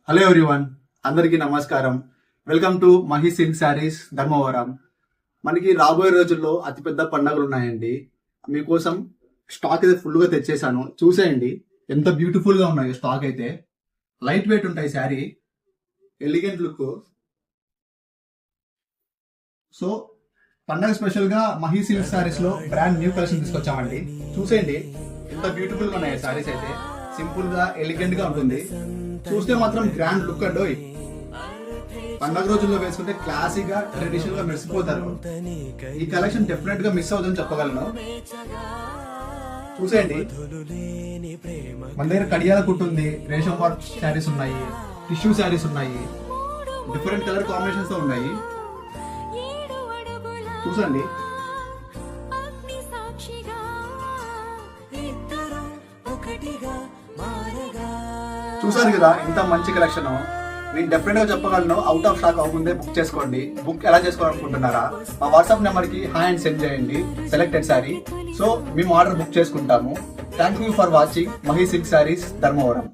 Hello everyone, అందరికీ నమస్కారం. Welcome to Mahi silk saris Dharmavaram. మనకి రాబోయే రోజుల్లో అతిపెద్ద పండుగలు ఉన్నాయండి. మీకోసం స్టాక్ అయితే ఫుల్గా తెచ్చేసాను. చూసేయండి ఎంత బ్యూటిఫుల్ గా ఉన్నాయో. స్టాక్ అయితే లైట్ వెయిట్ ఉంటాయి శారీ, ఎలిగెంట్ లుక్. సో పండగ స్పెషల్ గా మహి సిల్క్ శారీస్ లో బ్రాండ్ న్యూ కలెక్షన్ తీసుకొచ్చామండి. చూసేయండి ఎంత బ్యూటిఫుల్ గా ఉన్నాయి శారీస్ అయితే. సింపుల్ గా ఎలిగెంట్ గా ఉంటుంది. చూస్తే మాత్రం గ్రాండ్ లుక్ అండి. పండగ రోజుల్లో వేసుకుంటే క్లాసిక్ గా ట్రెడిషనల్ గా మెరిసిపోతారు. ఈ కలెక్షన్ డెఫినెట్ గా మిస్ అవుతుందని చెప్పగలను. చూసేయండి, మన దగ్గర కడియాల కుట్టు ఉంది, రేషం వర్క్ శారీస్ ఉన్నాయి, టిష్యూ శారీస్ ఉన్నాయి, డిఫరెంట్ కలర్ కాంబినేషన్స్ తో ఉన్నాయి. చూసండి, చూసారు కదా ఎంత మంచి కలెక్షన్. నేను డెఫినెట్ గా చెప్పగలను, అవుట్ ఆఫ్ స్టాక్ అవ్వకుందే బుక్ చేసుకోండి. బుక్ ఎలా చేసుకోవాలనుకుంటున్నారా? మా వాట్సాప్ నెంబర్ కి హాయ్ అండ్ సెండ్ చేయండి సెలెక్టెడ్ శారీ. సో మేము ఆర్డర్ బుక్ చేసుకుంటాము. Thank you for watching Mahi silk saris Dharmavaram.